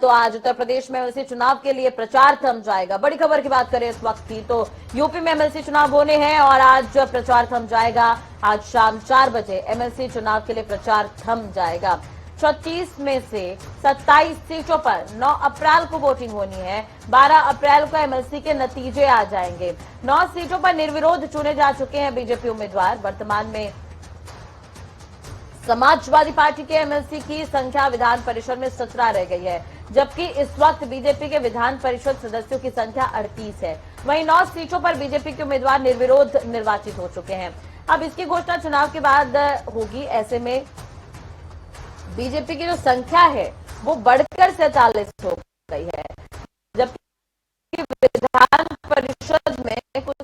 तो आज उत्तर प्रदेश में एमएलसी चुनाव के लिए प्रचार थम जाएगा। बड़ी खबर की बात करें इस वक्त की तो यूपी में एमएलसी चुनाव होने हैं और आज प्रचार थम जाएगा। आज शाम 4 बजे एमएलसी चुनाव के लिए प्रचार थम जाएगा। 36 में से 27 सीटों पर 9 अप्रैल को वोटिंग होनी है। 12 अप्रैल को एमएलसी के नतीजे आ जाएंगे। 9 सीटों पर निर्विरोध चुने जा चुके हैं बीजेपी उम्मीदवार। वर्तमान में समाजवादी पार्टी के एमएलसी की संख्या विधान परिषद में 17 रह गई है, जबकि इस वक्त बीजेपी के विधान परिषद सदस्यों की संख्या 38 है। वहीं 9 सीटों पर बीजेपी के उम्मीदवार निर्विरोध निर्वाचित हो चुके हैं। अब इसकी घोषणा चुनाव के बाद होगी। ऐसे में बीजेपी की जो संख्या है वो बढ़कर 47 हो गई है, जबकि विधान परिषद में कुछ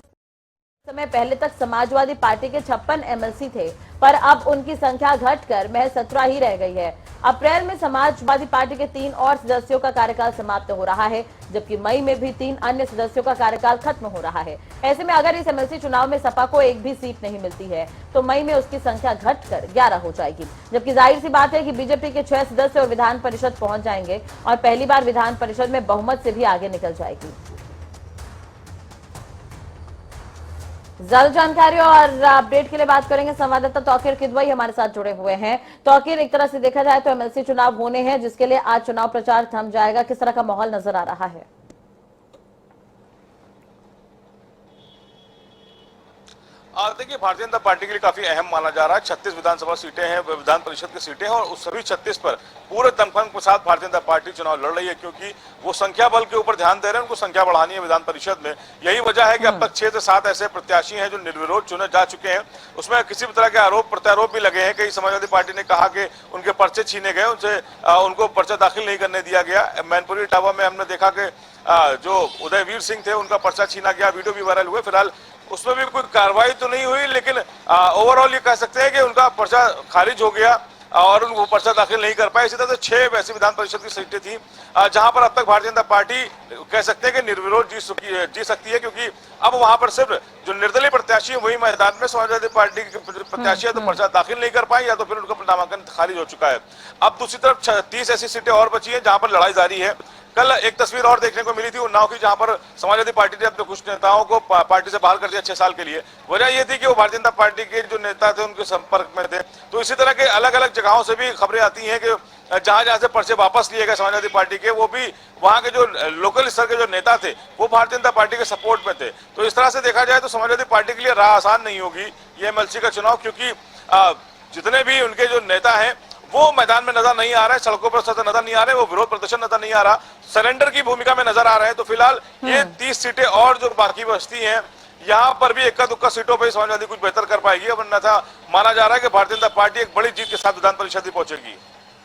समय पहले तक समाजवादी पार्टी के 56 एमएलसी थे, पर अब उनकी संख्या घटकर महज 17 ही रह गई है। अप्रैल में समाजवादी पार्टी के 3 और सदस्यों का कार्यकाल समाप्त हो रहा है, जबकि मई में भी 3 अन्य सदस्यों का कार्यकाल खत्म हो रहा है। ऐसे में अगर इस एमएलसी चुनाव में सपा को एक भी सीट नहीं मिलती है तो मई में उसकी संख्या घटकर 11 हो जाएगी, जबकि जाहिर सी बात है कि बीजेपी के 6 सदस्य और विधान परिषद पहुंच जाएंगे और पहली बार विधान परिषद में बहुमत से भी आगे निकल जाएगी। ज्यादा जानकारी और अपडेट के लिए बात करेंगे संवाददाता तौकीर किदवई हमारे साथ जुड़े हुए हैं। तौकीर, एक तरह से देखा जाए तो एमएलसी चुनाव होने हैं, जिसके लिए आज चुनाव प्रचार थम जाएगा। किस तरह का माहौल नजर आ रहा है? देखिए, भारतीय जनता पार्टी के लिए काफी अहम माना जा रहा है। 36 विधानसभा सीटें हैं, विधान परिषद की सीटें हैं और उस सभी 36 पर पूरे दमखम के साथ भारतीय जनता पार्टी चुनाव लड़ रही है, क्योंकि वो संख्या बल के ऊपर ध्यान दे रहे हैं। उनको संख्या बढ़ानी है विधान परिषद में। यही वजह है कि अब तक 6 से 7 ऐसे प्रत्याशी हैं जो निर्विरोध चुने जा चुके हैं। उसमें किसी भी तरह के आरोप प्रत्यारोप भी लगे हैं। कई समाजवादी पार्टी ने कहा कि उनके पर्चे छीने गए, उनको पर्चा दाखिल नहीं करने दिया गया। मैनपुरी इटावा में हमने देखा कि जो उदयवीर सिंह थे उनका पर्चा छीना गया, वीडियो भी वायरल हुए। फिलहाल उसमें भी कोई कार्रवाई तो नहीं हुई, लेकिन ओवरऑल ये कह सकते हैं कि उनका पर्चा खारिज हो गया और वो पर्चा दाखिल नहीं कर पाए। इसी तरह से 6 वैसी विधान परिषद की सीटें थी जहां पर अब तक भारतीय जनता पार्टी कह सकते हैं कि निर्विरोध जीत सकती है, क्योंकि अब वहां पर सिर्फ जो निर्दलीय प्रत्याशी है वही मैदान में। समाजवादी पार्टी के प्रत्याशी है तो पर्चा दाखिल नहीं कर पाए या तो फिर उनका नामांकन खारिज हो चुका है। अब दूसरी तरफ 30 ऐसी सीटें और बची है जहां पर लड़ाई जारी है। कल एक तस्वीर और देखने को मिली थी उन्नाव की, जहां पर समाजवादी पार्टी ने अपने कुछ नेताओं को पार्टी से बाहर कर दिया 6 साल के लिए। वजह यह थी कि वो भारतीय जनता पार्टी के जो नेता थे उनके संपर्क में थे। तो इसी तरह के अलग अलग जगहों से भी खबरें आती हैं कि जहां जहां से पर्चे वापस लिए गए समाजवादी पार्टी के, वो भी वहां के जो लोकल स्तर के जो नेता थे वो भारतीय जनता पार्टी के सपोर्ट में थे। तो इस तरह से देखा जाए तो समाजवादी पार्टी के लिए राह आसान नहीं होगी ये एमएलसी का चुनाव, क्योंकि जितने भी उनके जो नेता हैं वो मैदान में नजर नहीं आ रहे, सड़कों पर नजर नहीं आ रहे, वो विरोध प्रदर्शन नजर नहीं आ रहा, सरेंडर की भूमिका में नजर आ रहे हैं। तो फिलहाल ये 30 सीटें और जो बाकी बचती हैं, यहाँ पर भी इक्का दुक्का सीटों पर समाजवादी कुछ बेहतर कर पाएगी। अब अन्यथा माना जा रहा है कि भारतीय जनता पार्टी एक बड़ी जीत के साथ विधान परिषद भी पहुंचेगी।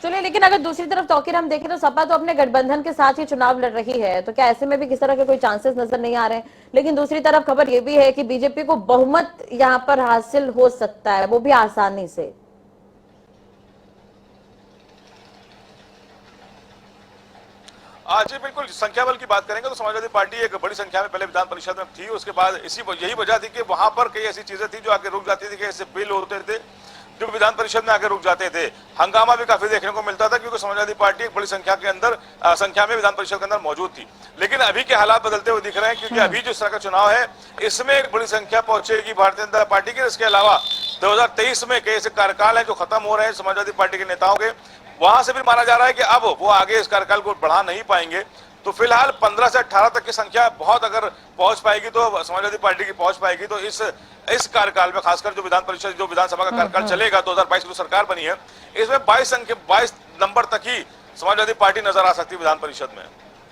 चलिए, लेकिन अगर दूसरी तरफ तौकीर हम देखें तो सपा तो अपने गठबंधन के साथ ही चुनाव लड़ रही है, तो क्या ऐसे में भी किस तरह के कोई चांसेस नजर नहीं आ रहे हैं? लेकिन दूसरी तरफ खबर यह भी है कि बीजेपी को बहुमत यहाँ पर हासिल हो सकता है, वो भी आसानी से। जी बिल्कुल, संख्या बल की बात करेंगे तो समाजवादी पार्टी एक बड़ी संख्या में पहले विधान परिषद में थी। उसके बाद यही वजह थी कि वहां पर कई ऐसी चीजें थी जो आगे रुक जाती थी, कि ऐसे बिल होते थे जो विधान परिषद में आगे रुक जाते थे। हंगामा भी काफी देखने को मिलता था, क्योंकि समाजवादी पार्टी एक बड़ी संख्या में विधान परिषद के अंदर मौजूद थी। लेकिन अभी के हालात बदलते हुए दिख रहे हैं, क्योंकि अभी जिस तरह का चुनाव है इसमें एक बड़ी संख्या पहुंचेगी भारतीय जनता पार्टी के। इसके अलावा 2023 में कई ऐसे कार्यकाल है जो खत्म हो रहे हैं समाजवादी पार्टी के नेताओं के, वहां से भी माना जा रहा है कि अब वो आगे इस कार्यकाल को बढ़ा नहीं पाएंगे। तो फिलहाल 15 से 18 तक की संख्या बहुत अगर पहुंच पाएगी तो समाजवादी पार्टी की पहुंच पाएगी। तो इस कार्यकाल में खासकर जो विधान परिषद जो विधानसभा का कार्यकाल चलेगा 2022 की सरकार बनी है, इसमें 22 नंबर तक ही समाजवादी पार्टी नजर आ सकती है विधान परिषद में।